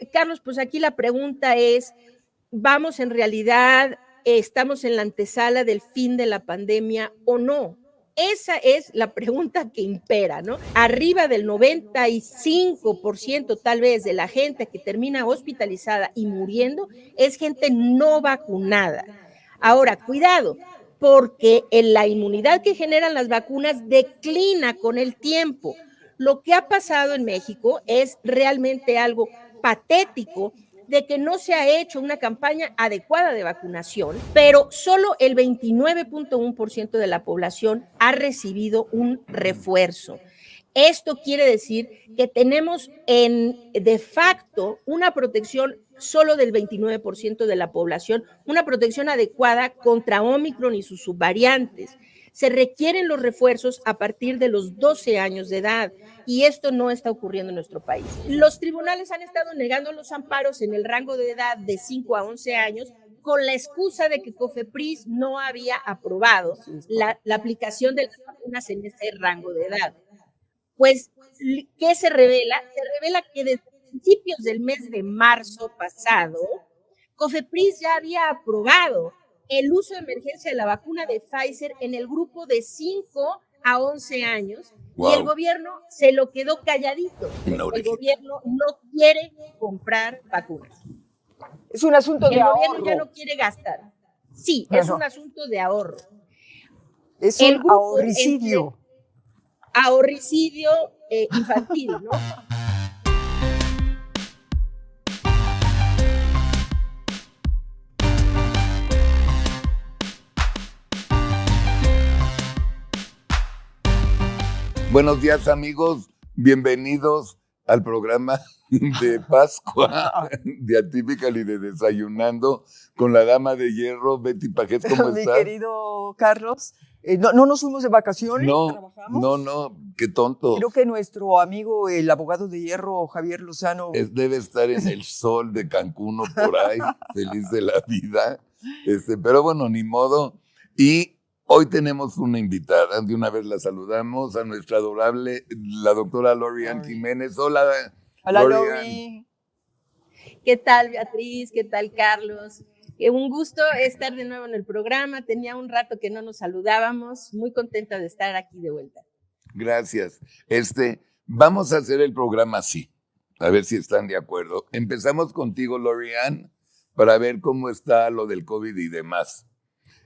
Carlos, pues aquí la pregunta es, ¿vamos en realidad, estamos en la antesala del fin de la pandemia o no? Esa es la pregunta que impera, ¿no? Arriba del 95% tal vez de la gente que termina hospitalizada y muriendo es gente no vacunada. Ahora, cuidado, porque la inmunidad que generan las vacunas declina con el tiempo. Lo que ha pasado en México es realmente algo patético, de que no se ha hecho una campaña adecuada de vacunación, pero solo el 29.1% de la población ha recibido un refuerzo. Esto quiere decir que tenemos de facto una protección solo del 29% de la población, una protección adecuada contra Omicron y sus subvariantes. Se requieren los refuerzos a partir de los 12 años de edad y esto no está ocurriendo en nuestro país. Los tribunales han estado negando los amparos en el rango de edad de 5 a 11 años con la excusa de que COFEPRIS no había aprobado la aplicación de las vacunas en ese rango de edad. Pues, ¿qué se revela? Se revela que desde principios del mes de marzo pasado, COFEPRIS ya había aprobado el uso de emergencia de la vacuna de Pfizer en el grupo de 5 a 11 años, y el gobierno se lo quedó calladito. El gobierno no quiere comprar vacunas. Es un asunto de ahorro. El gobierno ya no quiere gastar. Sí, es un asunto de ahorro. Es un ahorricidio. Ahorricidio infantil, ¿no? Buenos días, amigos. Bienvenidos al programa de Pascua de Atypical y de Desayunando con la dama de hierro, Betty Pajés. ¿Cómo estás? Mi querido Carlos, ¿no nos fuimos de vacaciones? ¿Trabajamos? No, qué tonto. Creo que nuestro amigo, el abogado de hierro, Javier Lozano... debe estar en el sol de Cancún o por ahí, feliz de la vida. Pero bueno, ni modo. Y hoy tenemos una invitada, de una vez la saludamos, a nuestra adorable, la doctora Lori-Ann Jiménez. Hola, Lori. ¿Qué tal, Beatriz? ¿Qué tal, Carlos? Un gusto estar de nuevo en el programa. Tenía un rato que no nos saludábamos. Muy contenta de estar aquí de vuelta. Gracias. Vamos a hacer el programa así, a ver si están de acuerdo. Empezamos contigo, Lori-Ann, para ver cómo está lo del COVID y demás.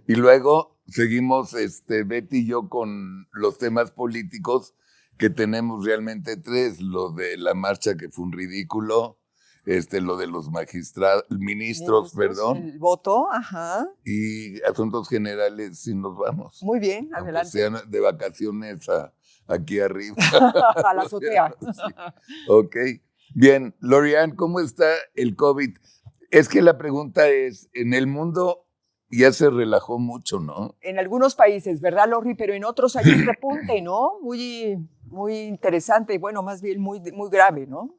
Y luego seguimos Betty y yo con los temas políticos, que tenemos realmente tres: lo de la marcha, que fue un ridículo, lo de los ministros, el voto, ajá. Y asuntos generales, si nos vamos. Muy bien, adelante. Sean de vacaciones aquí arriba. A la azotea. Sí. Ok. Bien, Lori-Ann, ¿cómo está el COVID? Es que la pregunta es, en el mundo ya se relajó mucho, ¿no? En algunos países, ¿verdad, Lori? Pero en otros hay un repunte, ¿no? Muy, muy interesante y bueno, más bien muy, muy grave, ¿no?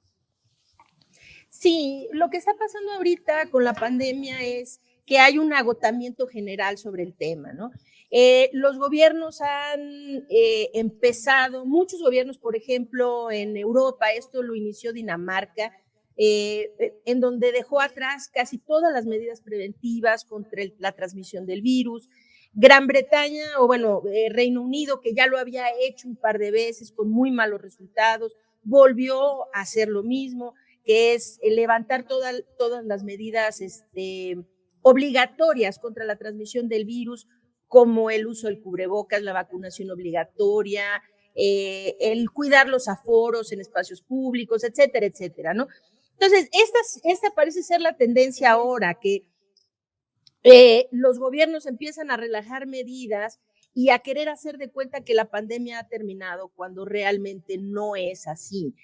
Sí, lo que está pasando ahorita con la pandemia es que hay un agotamiento general sobre el tema, ¿no? Los gobiernos han empezado, muchos gobiernos, por ejemplo, en Europa, esto lo inició Dinamarca, en donde dejó atrás casi todas las medidas preventivas contra la transmisión del virus. Gran Bretaña, Reino Unido, que ya lo había hecho un par de veces con muy malos resultados, volvió a hacer lo mismo, que es levantar todas las medidas obligatorias contra la transmisión del virus, como el uso del cubrebocas, la vacunación obligatoria, el cuidar los aforos en espacios públicos, etcétera, etcétera, ¿no? Entonces, esta parece ser la tendencia ahora, que los gobiernos empiezan a relajar medidas y a querer hacer de cuenta que la pandemia ha terminado, cuando realmente no es así.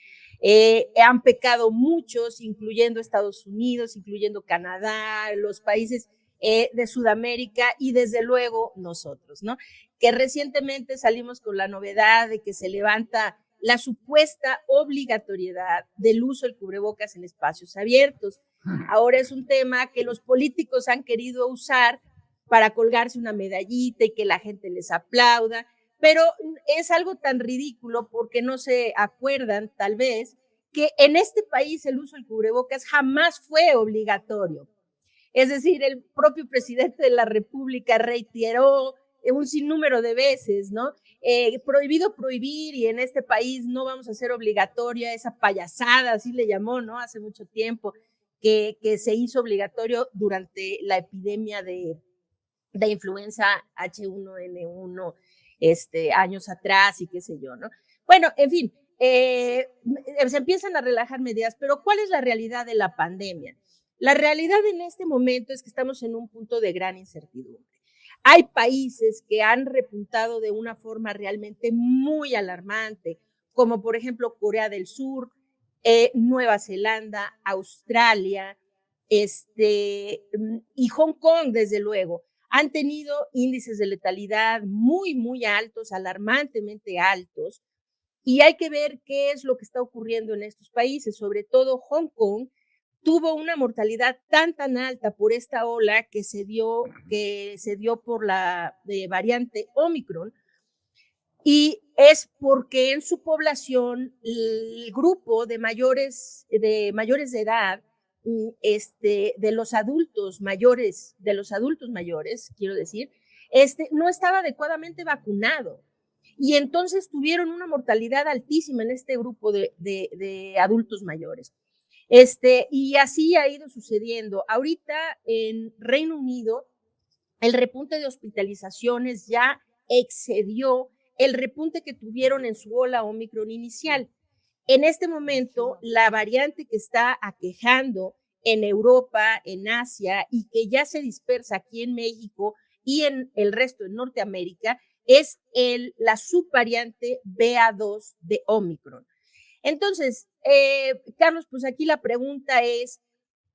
Han pecado muchos, incluyendo Estados Unidos, incluyendo Canadá, los países de Sudamérica y desde luego nosotros, ¿no? Que recientemente salimos con la novedad de que se levanta la supuesta obligatoriedad del uso del cubrebocas en espacios abiertos. Ahora es un tema que los políticos han querido usar para colgarse una medallita y que la gente les aplauda, pero es algo tan ridículo porque no se acuerdan, tal vez, que en este país el uso del cubrebocas jamás fue obligatorio. Es decir, el propio presidente de la República reiteró un sinnúmero de veces, ¿no? Prohibido prohibir, y en este país no vamos a hacer obligatoria esa payasada, así le llamó, ¿no? Hace mucho tiempo que se hizo obligatorio durante la epidemia de influenza H1N1 años atrás y qué sé yo, ¿no? Bueno, en fin, se empiezan a relajar medidas, pero ¿cuál es la realidad de la pandemia? La realidad en este momento es que estamos en un punto de gran incertidumbre. Hay países que han repuntado de una forma realmente muy alarmante, como por ejemplo Corea del Sur, Nueva Zelanda, Australia, y Hong Kong, desde luego. Han tenido índices de letalidad muy, muy altos, alarmantemente altos, y hay que ver qué es lo que está ocurriendo en estos países. Sobre todo Hong Kong tuvo una mortalidad tan alta por esta ola que se dio por la variante Omicron, y es porque en su población el grupo de mayores de edad, de los adultos mayores, quiero decir, no estaba adecuadamente vacunado. Y entonces tuvieron una mortalidad altísima en este grupo de adultos mayores. Y así ha ido sucediendo. Ahorita en Reino Unido, el repunte de hospitalizaciones ya excedió el repunte que tuvieron en su ola Omicron inicial. En este momento, la variante que está aquejando en Europa, en Asia, y que ya se dispersa aquí en México y en el resto de Norteamérica, es la subvariante BA2 de Omicron. Entonces, Carlos, pues aquí la pregunta es,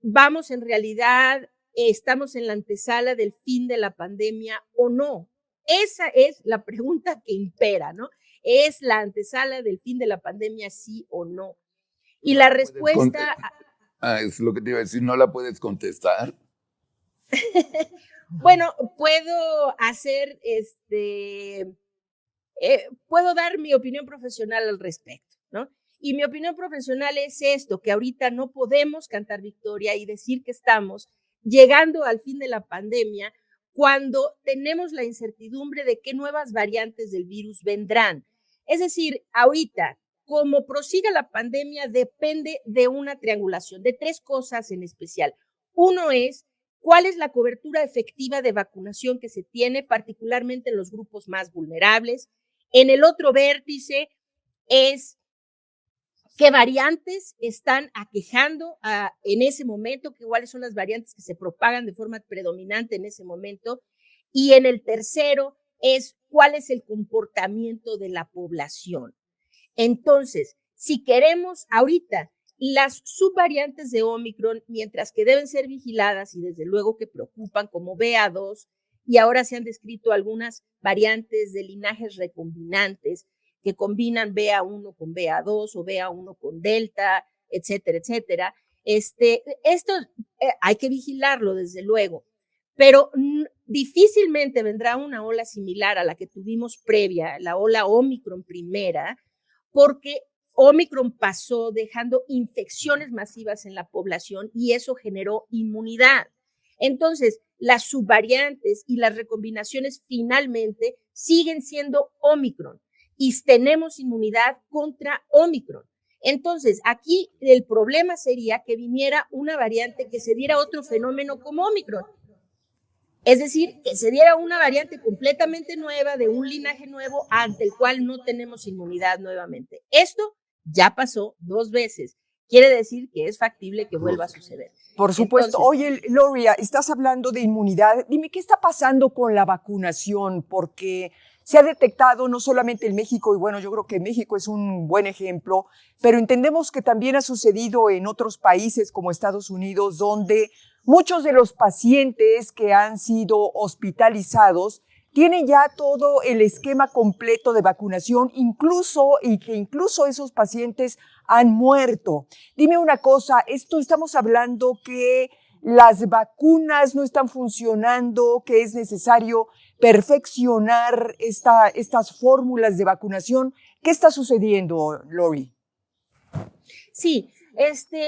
¿vamos en realidad, estamos en la antesala del fin de la pandemia o no? Esa es la pregunta que impera, ¿no? ¿Es la antesala del fin de la pandemia, sí o no? Y la respuesta... es lo que te iba a decir, ¿no la puedes contestar? Bueno, puedo hacer, puedo dar mi opinión profesional al respecto, ¿no? Y mi opinión profesional es esto, que ahorita no podemos cantar victoria y decir que estamos llegando al fin de la pandemia cuando tenemos la incertidumbre de qué nuevas variantes del virus vendrán. Es decir, ahorita, como prosiga la pandemia, depende de una triangulación, de tres cosas en especial. Uno es, ¿cuál es la cobertura efectiva de vacunación que se tiene, particularmente en los grupos más vulnerables? En el otro vértice es qué variantes están aquejando en ese momento, cuáles son las variantes que se propagan de forma predominante en ese momento. Y en el tercero es cuál es el comportamiento de la población. Entonces, si queremos ahorita las subvariantes de Omicron, mientras que deben ser vigiladas y desde luego que preocupan, como BA2, y ahora se han descrito algunas variantes de linajes recombinantes que combinan BA1 con BA2 o BA1 con Delta, etcétera, etcétera. Esto hay que vigilarlo, desde luego, pero difícilmente vendrá una ola similar a la que tuvimos previa, la ola Omicron primera, porque Omicron pasó dejando infecciones masivas en la población y eso generó inmunidad. Entonces, las subvariantes y las recombinaciones finalmente siguen siendo Omicron y tenemos inmunidad contra Omicron. Entonces, aquí el problema sería que viniera una variante que se diera otro fenómeno como Omicron. Es decir, que se diera una variante completamente nueva, de un linaje nuevo, ante el cual no tenemos inmunidad nuevamente. Esto ya pasó 2 veces. Quiere decir que es factible que vuelva a suceder. Por supuesto. Entonces, oye, Loria, estás hablando de inmunidad. Dime, ¿qué está pasando con la vacunación? Porque se ha detectado no solamente en México, y bueno, yo creo que México es un buen ejemplo, pero entendemos que también ha sucedido en otros países como Estados Unidos, donde muchos de los pacientes que han sido hospitalizados tienen ya todo el esquema completo de vacunación, incluso esos pacientes han muerto. Dime una cosa, estamos hablando que las vacunas no están funcionando, que es necesario perfeccionar estas fórmulas de vacunación. ¿Qué está sucediendo, Lori? Sí,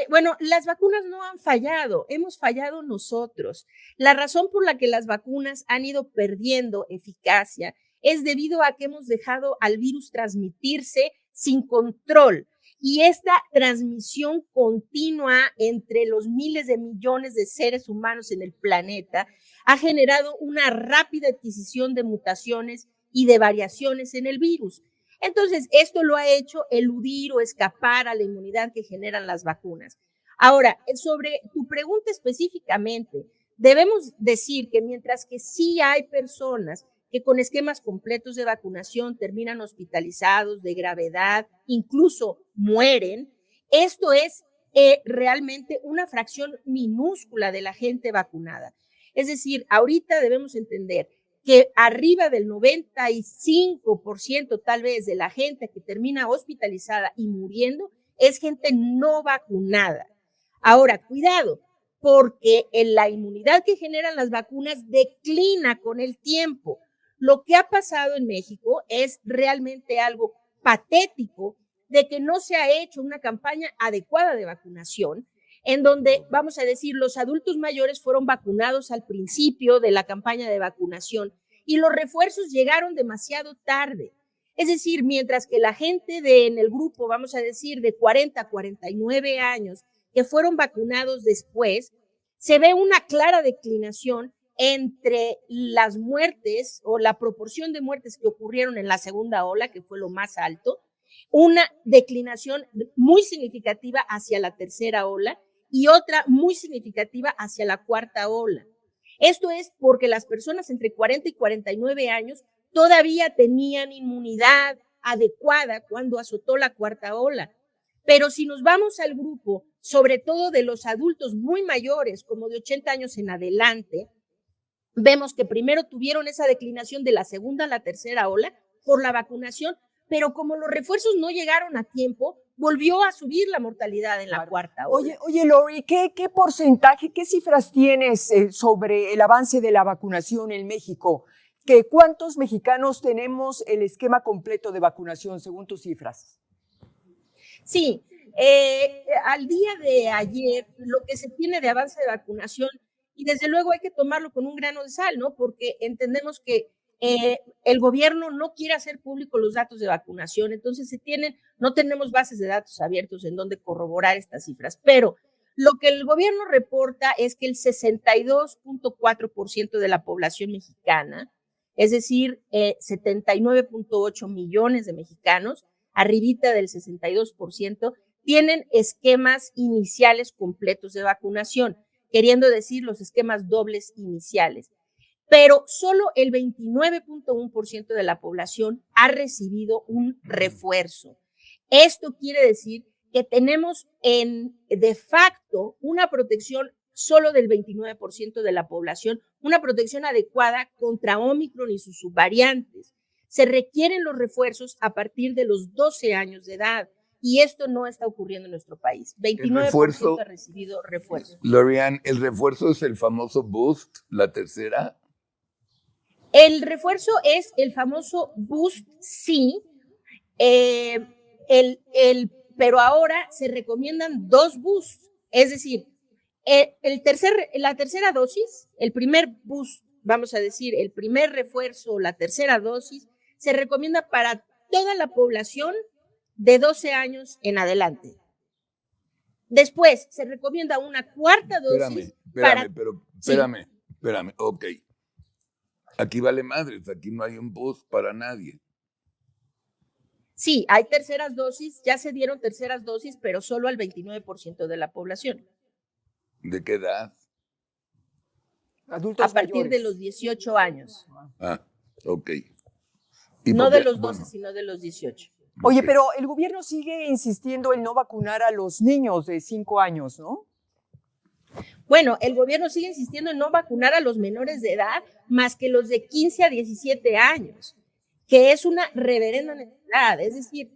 bueno, las vacunas no han fallado, hemos fallado nosotros. La razón por la que las vacunas han ido perdiendo eficacia es debido a que hemos dejado al virus transmitirse sin control. Y esta transmisión continua entre los miles de millones de seres humanos en el planeta ha generado una rápida adquisición de mutaciones y de variaciones en el virus. Entonces, esto lo ha hecho eludir o escapar a la inmunidad que generan las vacunas. Ahora, sobre tu pregunta específicamente, debemos decir que mientras que sí hay personas que con esquemas completos de vacunación terminan hospitalizados de gravedad, incluso mueren, esto es realmente una fracción minúscula de la gente vacunada. Es decir, ahorita debemos entender que arriba del 95% tal vez de la gente que termina hospitalizada y muriendo es gente no vacunada. Ahora, cuidado, porque la inmunidad que generan las vacunas declina con el tiempo. Lo que ha pasado en México es realmente algo patético de que no se ha hecho una campaña adecuada de vacunación, en donde, vamos a decir, los adultos mayores fueron vacunados al principio de la campaña de vacunación y los refuerzos llegaron demasiado tarde. Es decir, mientras que la gente en el grupo, vamos a decir, de 40 a 49 años que fueron vacunados después, se ve una clara declinación entre las muertes o la proporción de muertes que ocurrieron en la segunda ola, que fue lo más alto, una declinación muy significativa hacia la tercera ola y otra muy significativa hacia la cuarta ola. Esto es porque las personas entre 40 y 49 años todavía tenían inmunidad adecuada cuando azotó la cuarta ola. Pero si nos vamos al grupo, sobre todo de los adultos muy mayores, como de 80 años en adelante, vemos que primero tuvieron esa declinación de la segunda a la tercera ola por la vacunación, pero como los refuerzos no llegaron a tiempo, volvió a subir la mortalidad en la cuarta ola. Oye, Lori, ¿qué porcentaje, qué cifras tienes sobre el avance de la vacunación en México? ¿Cuántos mexicanos tenemos el esquema completo de vacunación según tus cifras? Sí, al día de ayer, lo que se tiene de avance de vacunación, y desde luego hay que tomarlo con un grano de sal, ¿no? Porque entendemos que el gobierno no quiere hacer público los datos de vacunación, entonces no tenemos bases de datos abiertos en donde corroborar estas cifras, pero lo que el gobierno reporta es que el 62.4% de la población mexicana, es decir, 79.8 millones de mexicanos, arribita del 62%, tienen esquemas iniciales completos de vacunación, queriendo decir los esquemas dobles iniciales. Pero solo el 29.1% de la población ha recibido un refuerzo. Esto quiere decir que tenemos de facto una protección solo del 29% de la población, una protección adecuada contra Omicron y sus subvariantes. Se requieren los refuerzos a partir de los 12 años de edad. Y esto no está ocurriendo en nuestro país. 29% ha recibido refuerzo. Lorian, ¿el refuerzo es el famoso boost, la tercera? El refuerzo es el famoso boost, sí, pero ahora se recomiendan 2 boosts. Es decir, la tercera dosis, el primer boost, vamos a decir, el primer refuerzo, la tercera dosis, se recomienda para toda la población de 12 años en adelante. Después se recomienda una cuarta dosis. Espérame, ok. Aquí vale madres, aquí no hay un boost para nadie. Sí, hay terceras dosis, ya se dieron terceras dosis, pero solo al 29% de la población. ¿De qué edad? Adultos a partir mayores. de los 18 años. Ah, ok. No de los 12, sino de los 18. Oye, pero el gobierno sigue insistiendo en no vacunar a los niños de 5 años, ¿no? Bueno, el gobierno sigue insistiendo en no vacunar a los menores de edad más que los de 15 a 17 años, que es una reverenda necesidad. Es decir,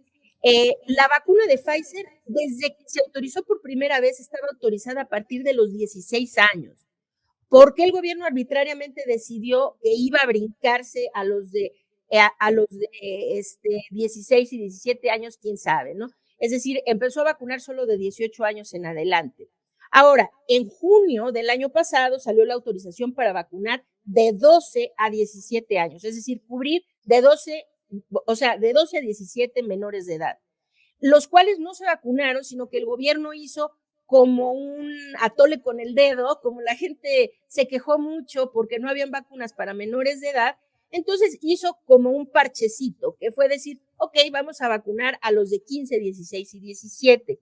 la vacuna de Pfizer, desde que se autorizó por primera vez, estaba autorizada a partir de los 16 años. ¿Por qué el gobierno arbitrariamente decidió que iba a brincarse a los de 16 y 17 años? Quién sabe, ¿no? Es decir, empezó a vacunar solo de 18 años en adelante. Ahora, en junio del año pasado salió la autorización para vacunar de 12 a 17 años, es decir, cubrir de 12 a 17 menores de edad, los cuales no se vacunaron, sino que el gobierno hizo como un atole con el dedo, como la gente se quejó mucho porque no habían vacunas para menores de edad, entonces hizo como un parchecito, que fue decir, ok, vamos a vacunar a los de 15, 16 y 17.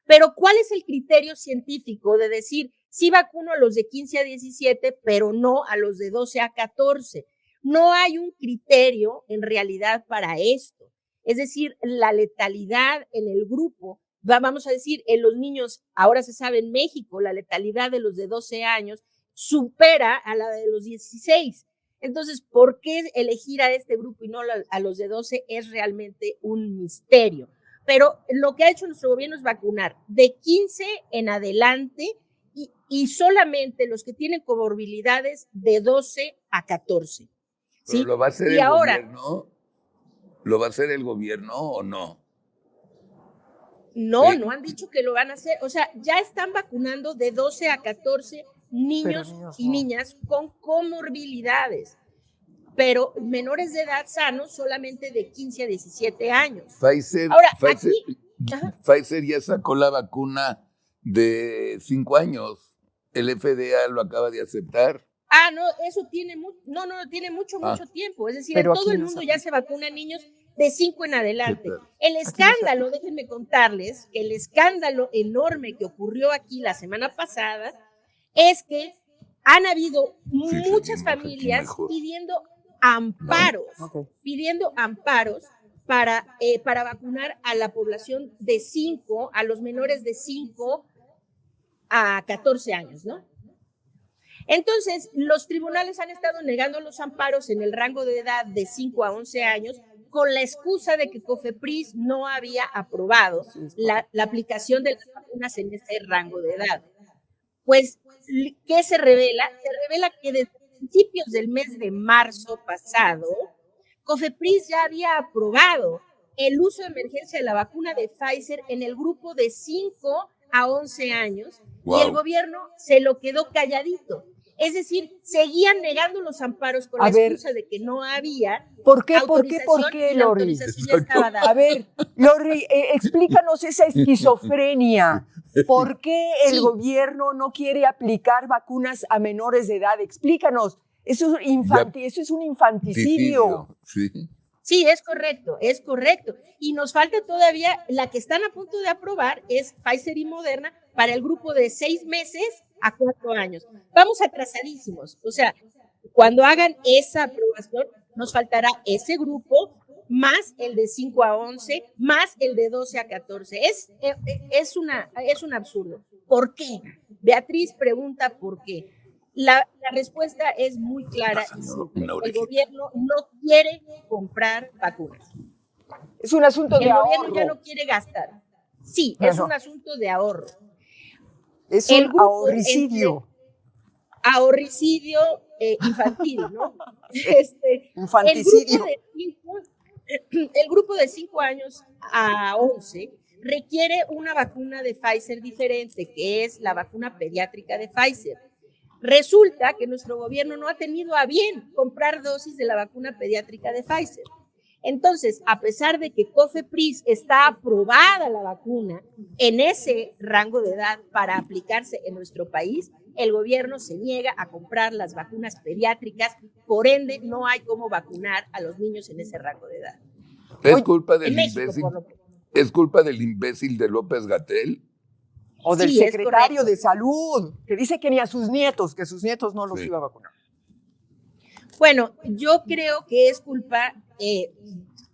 Pero ¿cuál es el criterio científico de decir, sí vacuno a los de 15 a 17, pero no a los de 12 a 14? No hay un criterio en realidad para esto. Es decir, la letalidad en el grupo, vamos a decir, en los niños, ahora se sabe en México, la letalidad de los de 12 años supera a la de los 16. Entonces, ¿por qué elegir a este grupo y no a los de 12? Es realmente un misterio. Pero lo que ha hecho nuestro gobierno es vacunar de 15 en adelante y solamente los que tienen comorbilidades de 12 a 14. ¿Sí? ¿Pero lo va a hacer y el ahora, gobierno? ¿Lo va a hacer el gobierno o no? No, no han dicho que lo van a hacer. O sea, ya están vacunando de 12 a 14 niños y niñas con comorbilidades, pero menores de edad sanos solamente de 15 a 17 años. Pfizer, Ahora, Pfizer ya sacó la vacuna de 5 años. El FDA lo acaba de aceptar. No, eso tiene tiene mucho tiempo. Es decir, Pero en todo el mundo ya se vacunan niños de 5 en adelante. El escándalo, déjenme contarles, que el escándalo enorme que ocurrió aquí la semana pasada es que han habido muchas familias pidiendo amparos, para vacunar a la población de 5, a los menores de 5 a 14 años, ¿no? Entonces, los tribunales han estado negando los amparos en el rango de edad de 5 a 11 años con la excusa de que COFEPRIS no había aprobado la aplicación de las vacunas en ese rango de edad. Pues, ¿qué se revela? Se revela que desde principios del mes de marzo pasado, COFEPRIS ya había aprobado el uso de emergencia de la vacuna de Pfizer en el grupo de 5 a 11 años, y el gobierno se lo quedó calladito. Es decir, seguían negando los amparos con la excusa de que no había autorización, Lori? Ya estaba dada. A ver, Lori, explícanos esa esquizofrenia. ¿Por qué el gobierno no quiere aplicar vacunas a menores de edad? Explícanos. Eso es un infanticidio. Sí, es correcto. Y nos falta todavía, la que están a punto de aprobar es Pfizer y Moderna para el grupo de 6 meses a 4 años. Vamos atrasadísimos. O sea, cuando hagan esa aprobación, nos faltará ese grupo, más el de 5 a 11, más el de 12 a 14. Es un absurdo. ¿Por qué? Beatriz pregunta por qué. La respuesta es muy clara. El gobierno no quiere comprar vacunas. Es un asunto de ahorro. El gobierno ya no quiere gastar. Sí, es un asunto de ahorro. Es un ahorricidio. Ahorricidio infantil, ¿no? Infanticidio. El grupo de 5 años a 11 requiere una vacuna de Pfizer diferente, que es la vacuna pediátrica de Pfizer. Resulta que nuestro gobierno no ha tenido a bien comprar dosis de la vacuna pediátrica de Pfizer. Entonces, a pesar de que COFEPRIS está aprobada la vacuna en ese rango de edad para aplicarse en nuestro país, el gobierno se niega a comprar las vacunas pediátricas, por ende no hay cómo vacunar a los niños en ese rango de edad. ¿Es culpa del imbécil? ¿Es culpa del imbécil de López-Gatell? O del secretario de Salud, que dice que ni a sus nietos, que sus nietos no los iba a vacunar. Bueno, yo creo que es culpa,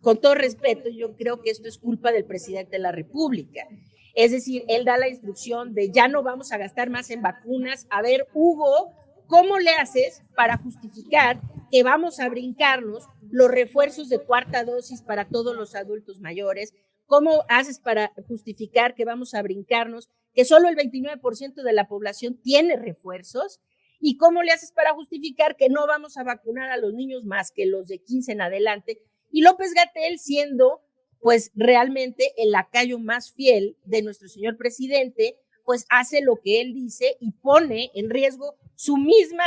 con todo respeto, yo creo que esto es culpa del presidente de la República. Es decir, él da la instrucción de ya no vamos a gastar más en vacunas. A ver, Hugo, ¿cómo le haces para justificar que vamos a brincarnos los refuerzos de 4ª dosis para todos los adultos mayores? ¿Cómo haces para justificar que vamos a brincarnos que solo el 29% de la población tiene refuerzos? ¿Y cómo le haces para justificar que no vamos a vacunar a los niños más que los de 15 en adelante? Y López-Gatell, siendo pues realmente el lacayo más fiel de nuestro señor presidente, pues hace lo que él dice y pone en riesgo su mismo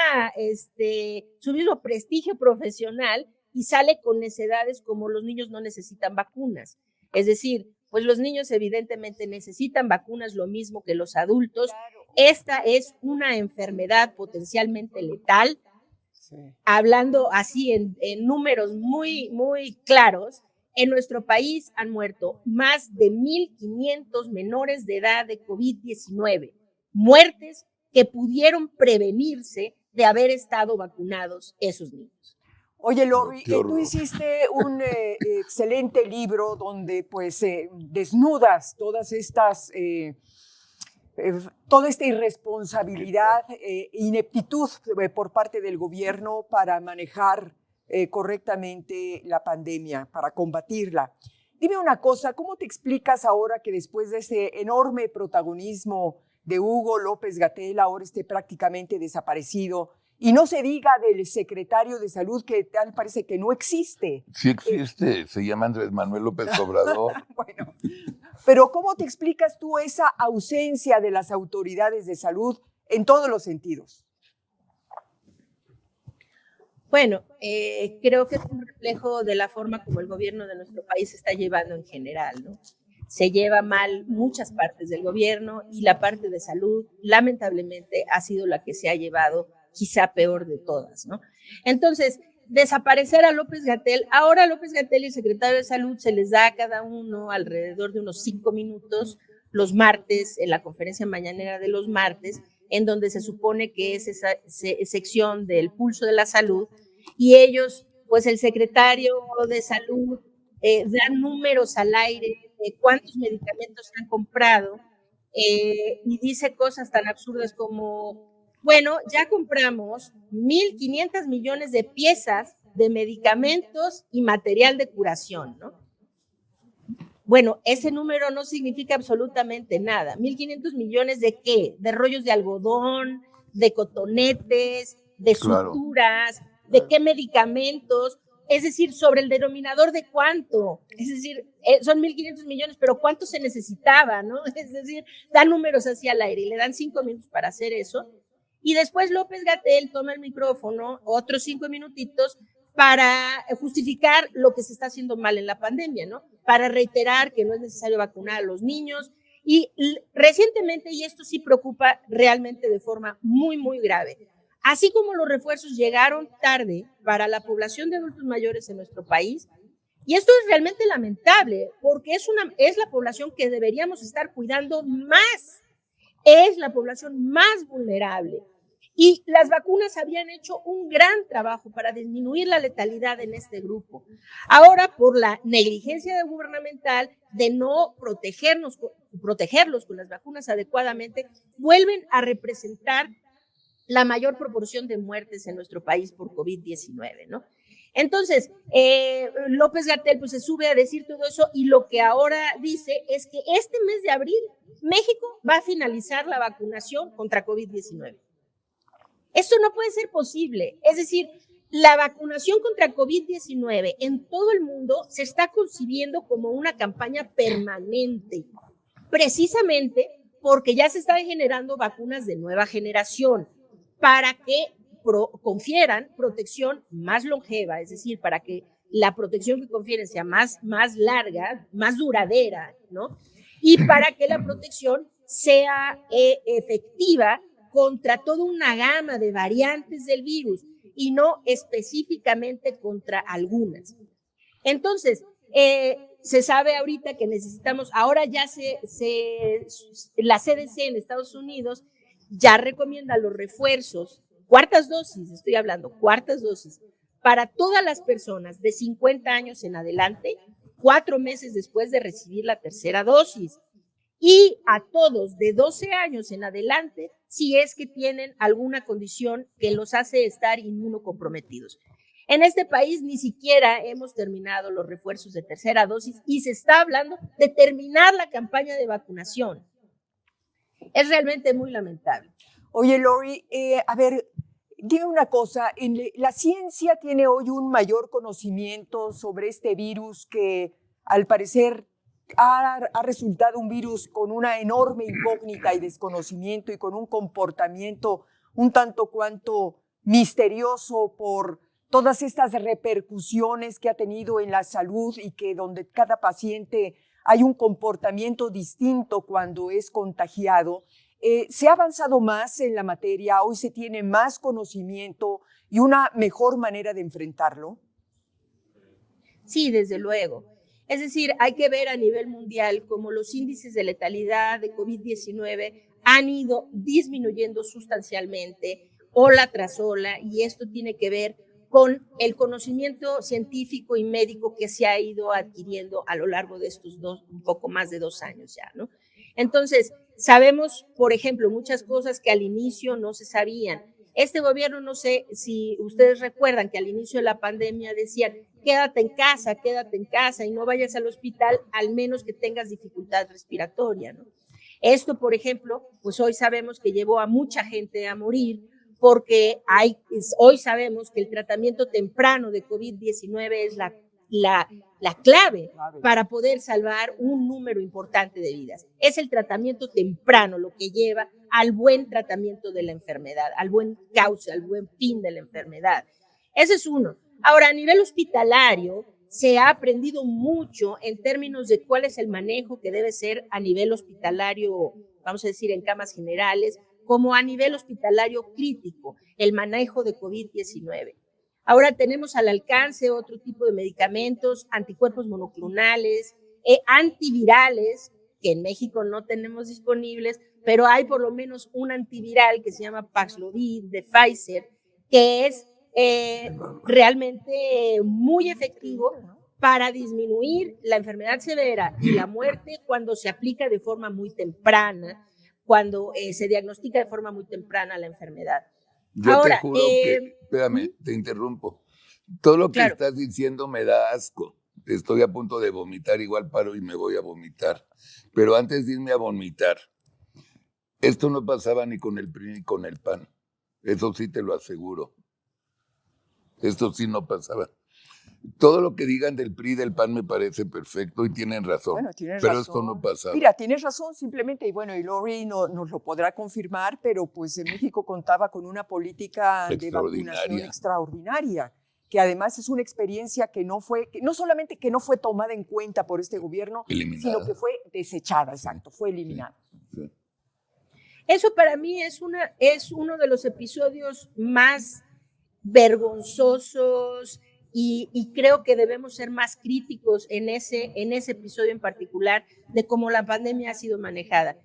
prestigio profesional y sale con necedades como los niños no necesitan vacunas. Es decir, pues los niños evidentemente necesitan vacunas lo mismo que los adultos. Esta es una enfermedad potencialmente letal. Sí. Hablando así en números muy, muy claros, en nuestro país han muerto más de 1,500 menores de edad de COVID-19, muertes que pudieron prevenirse de haber estado vacunados esos niños. Oye, Lori, tú hiciste un excelente libro donde pues desnudas todas estas, toda esta irresponsabilidad, ineptitud por parte del gobierno para manejar correctamente la pandemia, para combatirla. Dime una cosa, ¿cómo te explicas ahora que después de ese enorme protagonismo de Hugo López-Gatell ahora esté prácticamente desaparecido? Y no se diga del secretario de Salud, que tal parece que no existe. Sí existe, se llama Andrés Manuel López Obrador. Bueno, pero ¿cómo te explicas tú esa ausencia de las autoridades de salud en todos los sentidos? Bueno, creo que es un reflejo de la forma como el gobierno de nuestro país se está llevando en general, ¿no? Se lleva mal muchas partes del gobierno y la parte de salud, lamentablemente, ha sido la que se ha llevado quizá peor de todas, ¿no? Entonces, desaparecer a López-Gatell, ahora López-Gatell y el secretario de Salud se les da a cada uno alrededor de unos 5 minutos los martes, en la conferencia mañanera de los martes, en donde se supone que es esa sección del pulso de la salud, y ellos, pues el secretario de Salud da números al aire de cuántos medicamentos han comprado y dice cosas tan absurdas como, bueno, ya compramos 1,500 millones de piezas de medicamentos y material de curación, ¿no? Bueno, ese número no significa absolutamente nada. 1,500 millones de ¿qué? De rollos de algodón, de cotonetes, de suturas, ¿de qué medicamentos? Es decir, sobre el denominador de cuánto. Es decir, son 1,500 millones, pero ¿cuánto se necesitaba, no? Es decir, dan números así al aire y le dan 5 minutos para hacer eso. Y después López-Gatell toma el micrófono, otros 5 minutitos, para justificar lo que se está haciendo mal en la pandemia, ¿no? Para reiterar que no es necesario vacunar a los niños. Y recientemente, y esto sí preocupa realmente de forma muy, muy grave, así como los refuerzos llegaron tarde para la población de adultos mayores en nuestro país, y esto es realmente lamentable, porque es la población que deberíamos estar cuidando más, es la población más vulnerable. Y las vacunas habían hecho un gran trabajo para disminuir la letalidad en este grupo. Ahora, por la negligencia gubernamental de no protegerlos con las vacunas adecuadamente, vuelven a representar la mayor proporción de muertes en nuestro país por COVID-19, ¿no? Entonces, López-Gatell pues se sube a decir todo eso y lo que ahora dice es que este mes de abril México va a finalizar la vacunación contra COVID-19. Esto no puede ser posible. Es decir, la vacunación contra COVID-19 en todo el mundo se está concibiendo como una campaña permanente, precisamente porque ya se están generando vacunas de nueva generación para que confieran protección más longeva, es decir, para que la protección que confieren sea más larga, más duradera, ¿no? Y para que la protección sea efectiva contra toda una gama de variantes del virus y no específicamente contra algunas. Entonces, se sabe ahorita que necesitamos, ahora ya la CDC en Estados Unidos ya recomienda los refuerzos, cuartas dosis, estoy hablando, cuartas dosis, para todas las personas de 50 años en adelante, 4 meses después de recibir la tercera dosis. Y a todos de 12 años en adelante, si es que tienen alguna condición que los hace estar inmunocomprometidos. En este país ni siquiera hemos terminado los refuerzos de tercera dosis y se está hablando de terminar la campaña de vacunación. Es realmente muy lamentable. Oye, Lori, a ver, dime una cosa, la ciencia tiene hoy un mayor conocimiento sobre este virus que al parecer ha resultado un virus con una enorme incógnita y desconocimiento y con un comportamiento un tanto cuanto misterioso por todas estas repercusiones que ha tenido en la salud y que donde cada paciente hay un comportamiento distinto cuando es contagiado. ¿Se ha avanzado más en la materia? ¿Hoy se tiene más conocimiento y una mejor manera de enfrentarlo? Sí, desde luego. Es decir, hay que ver a nivel mundial cómo los índices de letalidad de COVID-19 han ido disminuyendo sustancialmente, ola tras ola, y esto tiene que ver con el conocimiento científico y médico que se ha ido adquiriendo a lo largo de estos un poco más de 2 años ya, ¿no? Entonces, sabemos, por ejemplo, muchas cosas que al inicio no se sabían. Este gobierno, no sé si ustedes recuerdan que al inicio de la pandemia decían, quédate en casa y no vayas al hospital, al menos que tengas dificultad respiratoria, ¿no? Esto, por ejemplo, pues hoy sabemos que llevó a mucha gente a morir, porque hoy sabemos que el tratamiento temprano de COVID-19 es la clave para poder salvar un número importante de vidas. Es el tratamiento temprano lo que lleva al buen tratamiento de la enfermedad, al buen cauce, al buen fin de la enfermedad. Ese es uno. Ahora, a nivel hospitalario, se ha aprendido mucho en términos de cuál es el manejo que debe ser a nivel hospitalario, vamos a decir, en camas generales, como a nivel hospitalario crítico, el manejo de COVID-19. Ahora tenemos al alcance otro tipo de medicamentos, anticuerpos monoclonales, antivirales, que en México no tenemos disponibles, pero hay por lo menos un antiviral que se llama Paxlovid de Pfizer, que es realmente muy efectivo para disminuir la enfermedad severa y la muerte cuando se aplica de forma muy temprana, cuando se diagnostica de forma muy temprana la enfermedad. Yo ahora, te juro que, espérame, te interrumpo. Todo lo que claro. estás diciendo me da asco. Estoy a punto de vomitar, igual paro y me voy a vomitar. Pero antes de irme a vomitar, esto no pasaba ni con el PRI ni con el PAN. Eso sí te lo aseguro. Esto sí no pasaba. Todo lo que digan del PRI y del PAN me parece perfecto y tienen razón. Bueno, tienes pero razón. Esto no pasaba. Mira, tienes razón simplemente, y bueno, y Lori nos lo podrá confirmar, pero pues en México contaba con una política de vacunación extraordinaria, que además es una experiencia que no solamente que no fue tomada en cuenta por este gobierno, eliminada, sino que fue desechada, exacto, fue eliminada. Sí. Eso para mí es uno de los episodios más vergonzosos y creo que debemos ser más críticos en ese episodio en particular de cómo la pandemia ha sido manejada.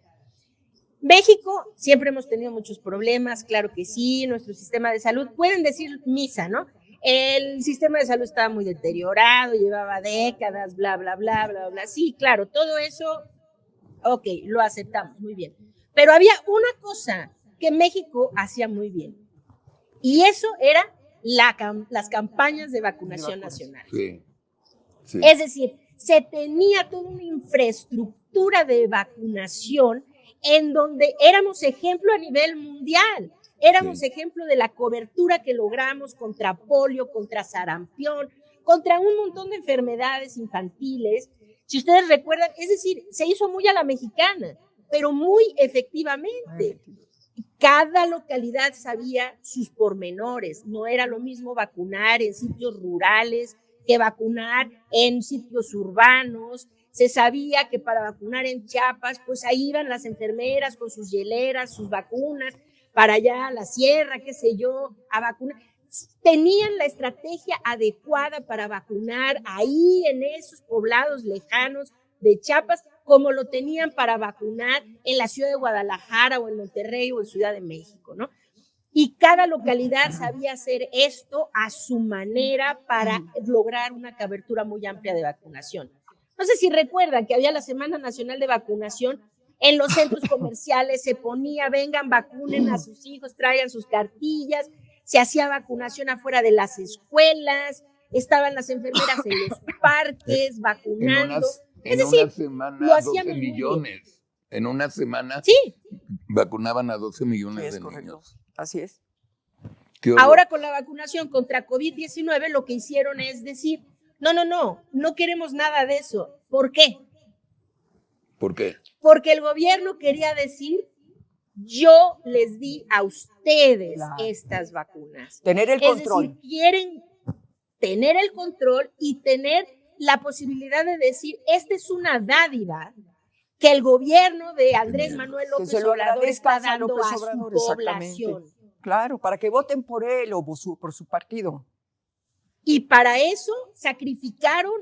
México, siempre hemos tenido muchos problemas, claro que sí, nuestro sistema de salud, pueden decir misa, ¿no? El sistema de salud estaba muy deteriorado, llevaba décadas, bla, bla, bla, bla, bla. Sí, claro, todo eso, ok, lo aceptamos, muy bien. Pero había una cosa que México hacía muy bien, y eso era las campañas de vacunación nacional. Sí, sí. Es decir, se tenía toda una infraestructura de vacunación en donde éramos ejemplo a nivel mundial. Éramos ejemplo de la cobertura que logramos contra polio, contra sarampión, contra un montón de enfermedades infantiles. Si ustedes recuerdan, es decir, se hizo muy a la mexicana, pero muy efectivamente. Cada localidad sabía sus pormenores. No era lo mismo vacunar en sitios rurales que vacunar en sitios urbanos. Se sabía que para vacunar en Chiapas, pues ahí iban las enfermeras con sus hieleras, sus vacunas, para allá a la sierra, qué sé yo, a vacunar. Tenían la estrategia adecuada para vacunar ahí en esos poblados lejanos de Chiapas, como lo tenían para vacunar en la ciudad de Guadalajara o en Monterrey o en Ciudad de México, ¿no? Y cada localidad sabía hacer esto a su manera para lograr una cobertura muy amplia de vacunación. No sé si recuerdan que había la Semana Nacional de Vacunación, en los centros comerciales se ponía, vengan, vacunen a sus hijos, traigan sus cartillas, se hacía vacunación afuera de las escuelas, estaban las enfermeras en los parques vacunando. En una semana, 12 millones. En una semana vacunaban a 12 millones de niños. Así es. Ahora con la vacunación contra COVID-19 lo que hicieron es decir, No queremos nada de eso. ¿Por qué? ¿Por qué? Porque el gobierno quería decir, yo les di a ustedes estas vacunas. Tener el control. Es decir, quieren tener el control y tener la posibilidad de decir, esta es una dádiva que el gobierno de Andrés Manuel López Obrador está dando a su población. Claro, para que voten por él o por su partido. Y para eso sacrificaron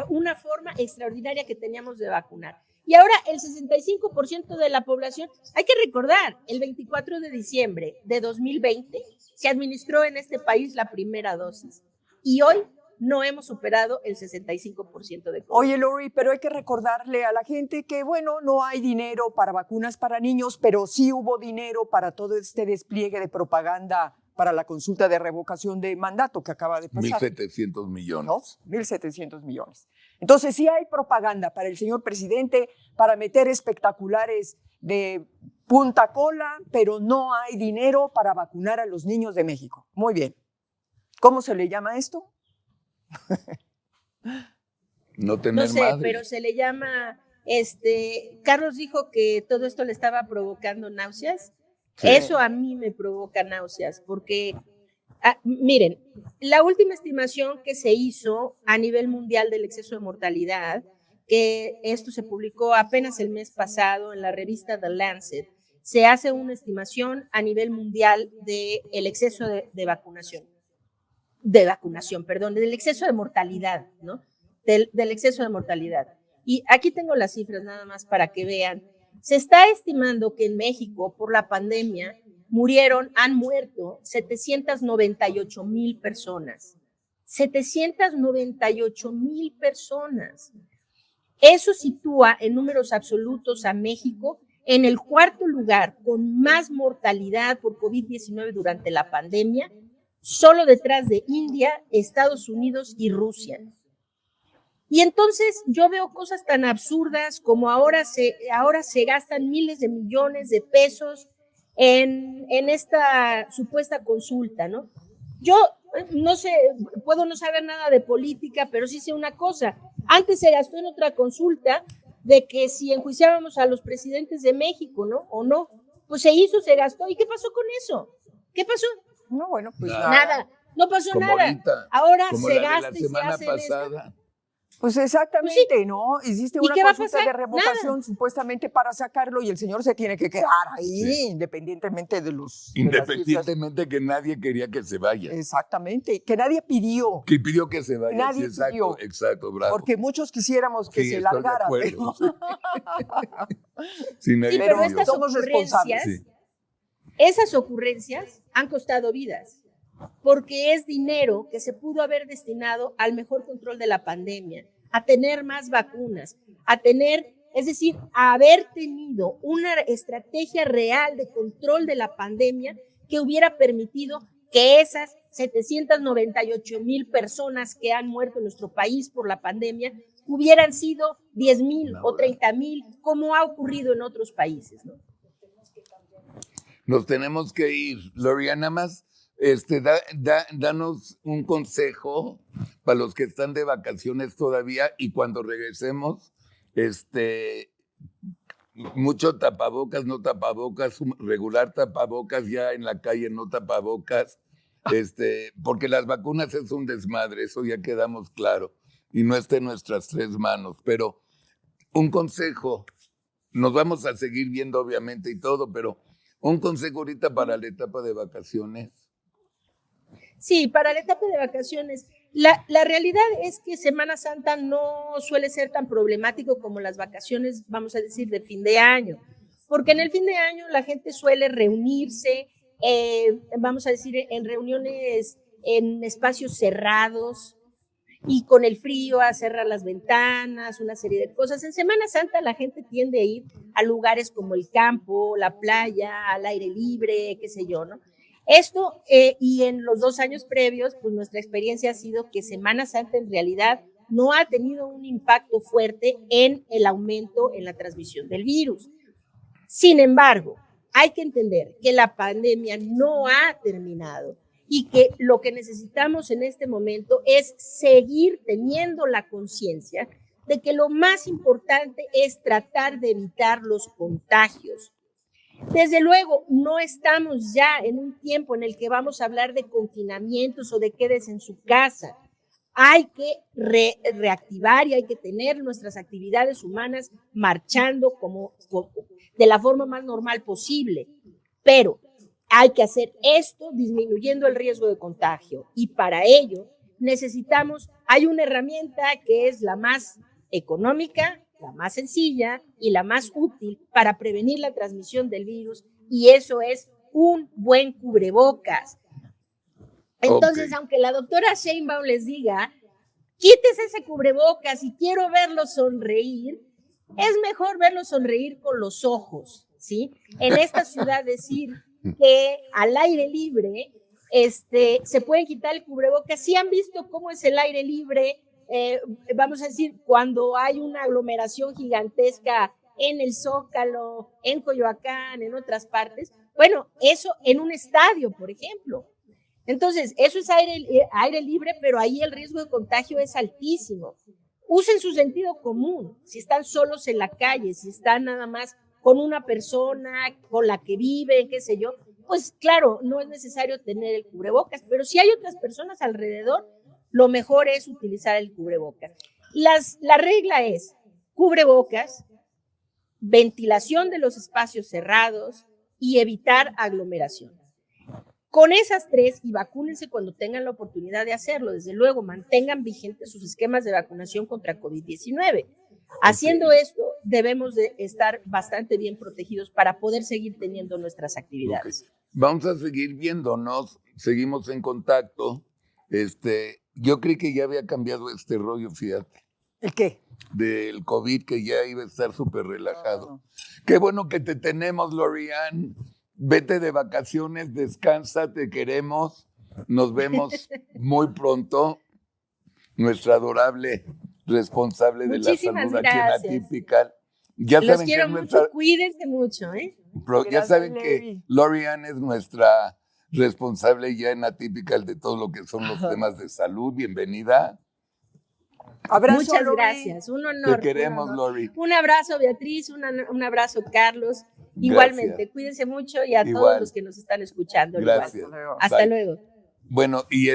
una forma extraordinaria que teníamos de vacunar. Y ahora el 65% de la población, hay que recordar, el 24 de diciembre de 2020 se administró en este país la primera dosis. Y hoy no hemos superado el 65% de COVID. Oye, Lori, pero hay que recordarle a la gente que, bueno, no hay dinero para vacunas para niños, pero sí hubo dinero para todo este despliegue de propaganda para la consulta de revocación de mandato que acaba de pasar. 1.700 millones. ¿No? 1.700 millones. Entonces sí hay propaganda para el señor presidente para meter espectaculares de punta cola, pero no hay dinero para vacunar a los niños de México. Muy bien. ¿Cómo se le llama esto? No tener No sé, madre. pero se le llama, Carlos dijo que todo esto le estaba provocando náuseas. Sí. Eso a mí me provoca náuseas, porque, miren, la última estimación que se hizo a nivel mundial del exceso de mortalidad, que esto se publicó apenas el mes pasado en la revista The Lancet, se hace una estimación a nivel mundial del exceso de vacunación. Del exceso de mortalidad, ¿no? Del exceso de mortalidad. Y aquí tengo las cifras nada más para que vean. Se está estimando que en México, por la pandemia, han muerto 798,000 personas. 798,000 personas. Eso sitúa en números absolutos a México en el cuarto lugar con más mortalidad por COVID-19 durante la pandemia, solo detrás de India, Estados Unidos y Rusia. Y entonces yo veo cosas tan absurdas como ahora se gastan miles de millones de pesos en esta supuesta consulta, ¿no? Yo no sé, puedo no saber nada de política, pero sí sé una cosa. Antes se gastó en otra consulta de que si enjuiciábamos a los presidentes de México, ¿no? O no. Pues se hizo, se gastó. ¿Y qué pasó con eso? ¿Qué pasó? No, bueno, pues nada. No pasó como nada. Ahorita, ahora como se la gasta de y se hace pasada. Pues exactamente, pues sí. ¿No? Hiciste una consulta de revocación nada. Supuestamente para sacarlo y el señor se tiene que quedar ahí, sí. Independientemente de los... Independientemente que nadie quería que se vaya. Exactamente, que nadie pidió. Que pidió que se vaya. Nadie sí, exacto, pidió. Exacto, bravo. Porque muchos quisiéramos que se largara. Pero... pero estas ocurrencias, esas ocurrencias han costado vidas. Porque es dinero que se pudo haber destinado al mejor control de la pandemia, a tener más vacunas, es decir, a haber tenido una estrategia real de control de la pandemia que hubiera permitido que esas 798,000 personas que han muerto en nuestro país por la pandemia hubieran sido 10,000 o 30,000, como ha ocurrido en otros países, ¿no? Nos tenemos que ir, Loriana, más. Danos un consejo para los que están de vacaciones todavía y cuando regresemos, mucho tapabocas, no tapabocas, regular tapabocas, ya en la calle no tapabocas, porque las vacunas es un desmadre, eso ya quedamos claro, y no está en nuestras 3 manos, pero un consejo, nos vamos a seguir viendo obviamente y todo, pero un consejo ahorita para la etapa de vacaciones. Sí, para la etapa de vacaciones. La realidad es que Semana Santa no suele ser tan problemático como las vacaciones, vamos a decir, de fin de año, porque en el fin de año la gente suele reunirse, vamos a decir, en reuniones en espacios cerrados y con el frío a cerrar las ventanas, una serie de cosas. En Semana Santa la gente tiende a ir a lugares como el campo, la playa, al aire libre, qué sé yo, ¿no? Esto, y en los 2 años previos, pues nuestra experiencia ha sido que Semana Santa en realidad no ha tenido un impacto fuerte en el aumento en la transmisión del virus. Sin embargo, hay que entender que la pandemia no ha terminado y que lo que necesitamos en este momento es seguir teniendo la conciencia de que lo más importante es tratar de evitar los contagios. Desde luego, no estamos ya en un tiempo en el que vamos a hablar de confinamientos o de quedes en su casa. Hay que reactivar y hay que tener nuestras actividades humanas marchando de la forma más normal posible. Pero hay que hacer esto disminuyendo el riesgo de contagio. Y para ello hay una herramienta que es la más económica, la más sencilla y la más útil para prevenir la transmisión del virus, y eso es un buen cubrebocas. Entonces, aunque la doctora Sheinbaum les diga, quítese ese cubrebocas y quiero verlo sonreír, es mejor verlo sonreír con los ojos, ¿sí? En esta ciudad decir que al aire libre se pueden quitar el cubrebocas. ¿Sí han visto cómo es el aire libre? Vamos a decir, cuando hay una aglomeración gigantesca en el Zócalo, en Coyoacán, en otras partes. Bueno, eso en un estadio, por ejemplo. Entonces, eso es aire libre, pero ahí el riesgo de contagio es altísimo. Usen su sentido común. Si están solos en la calle, si están nada más con una persona con la que viven, qué sé yo, pues claro, no es necesario tener el cubrebocas, pero si hay otras personas alrededor, lo mejor es utilizar el cubrebocas. La regla es cubrebocas, ventilación de los espacios cerrados y evitar aglomeración. Con esas tres, y vacúnense cuando tengan la oportunidad de hacerlo, desde luego, mantengan vigentes sus esquemas de vacunación contra COVID-19. Haciendo esto, debemos de estar bastante bien protegidos para poder seguir teniendo nuestras actividades. Vamos a seguir viéndonos, seguimos en contacto. Yo creí que ya había cambiado este rollo, fíjate. ¿El qué? Del COVID, que ya iba a estar súper relajado. Qué bueno que te tenemos, Lori-Ann. Vete de vacaciones, descansa, te queremos. Nos vemos muy pronto. Nuestra adorable responsable de Muchísimas la salud gracias. aquí en Atypical. Ya Los saben quiero que mucho, cuídense mucho, ¿eh? ya saben que Lori-Ann es nuestra responsable ya en Atypical de todo lo que son los temas de salud. Bienvenida. Abrazo, Muchas Lori. gracias, un honor. Te queremos, un honor. Lori. Un abrazo, Beatriz, un abrazo, Carlos. Igualmente, Gracias. Cuídense mucho y a Igual. todos los que nos están escuchando. Gracias. Igual. Hasta Bye. luego. Bueno, y